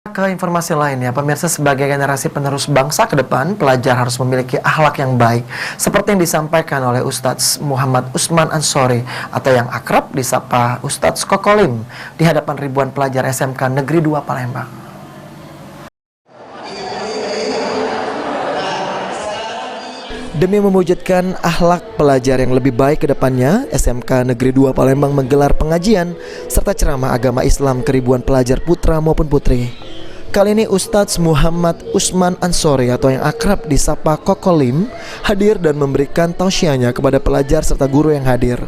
Ke informasi lainnya, pemirsa, sebagai generasi penerus bangsa ke depan, pelajar harus memiliki akhlak yang baik, seperti yang disampaikan oleh Ustadz Muhammad Usman Ansori atau yang akrab disapa Ustadz Kokolim di hadapan ribuan pelajar SMK Negeri 2 Palembang. Demi mewujudkan akhlak pelajar yang lebih baik ke depannya, SMK Negeri 2 Palembang menggelar pengajian serta ceramah agama Islam ke ribuan pelajar putra maupun putri. Kali ini Ustadz Muhammad Usman Ansori atau yang akrab disapa Kokolim hadir dan memberikan tausiahnya kepada pelajar serta guru yang hadir.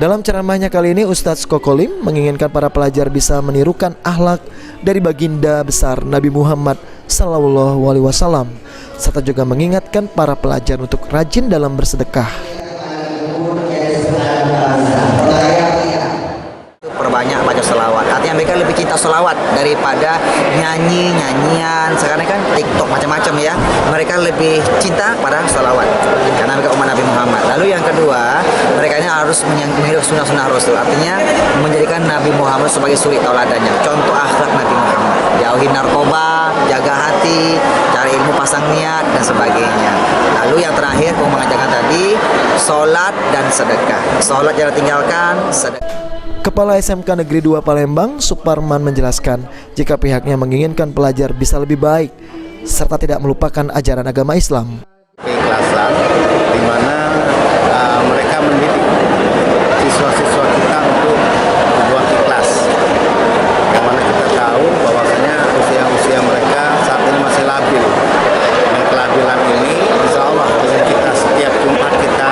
Dalam ceramahnya kali ini, Ustadz Kokolim menginginkan para pelajar bisa menirukan akhlak dari baginda besar Nabi Muhammad SAW, serta juga mengingatkan para pelajar untuk rajin dalam bersedekah. Perbanyak baca selawat, artinya mereka lebih cinta selawat daripada nyanyian. Sekarang kan TikTok macam-macam ya, mereka lebih cinta pada selawat karena mereka umat Nabi Muhammad. Lalu yang kedua, mereka ini harus meniru sunnah-sunnah Rasul, artinya menjadikan Nabi Muhammad sebagai suri tauladannya, contoh akhlak Nabi Muhammad, jauhi narkoba, jaga hati, cari ilmu, pasang niat, dan sebagainya. Lalu yang terakhir, aku mengajarkan tadi sholat dan sedekah. Sholat jangan tinggalkan, sedekah. Kepala SMK Negeri 2 Palembang, Suparman, menjelaskan jika pihaknya menginginkan pelajar bisa lebih baik serta tidak melupakan ajaran agama Islam. Keikhlasan di mana mereka mendidik siswa-siswa kita untuk berbuat ikhlas. Yang mana kita tahu bahwasanya usia mereka saat ini masih labil. Dan kelabilan ini insya Allah dengan kita setiap Jumat kita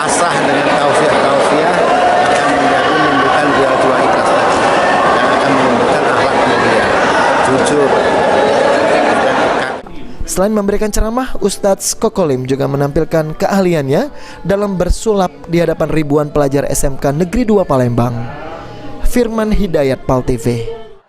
asah dengan tausiah akan menimbulkan jiwa-jiwa ikhlas lagi, yang akan menimbulkan akhlak mulia, jujur. Selain memberikan ceramah, Ustadz Kokolim juga menampilkan keahliannya dalam bersulap di hadapan ribuan pelajar SMK Negeri 2 Palembang. Firman Hidayat, PAL TV.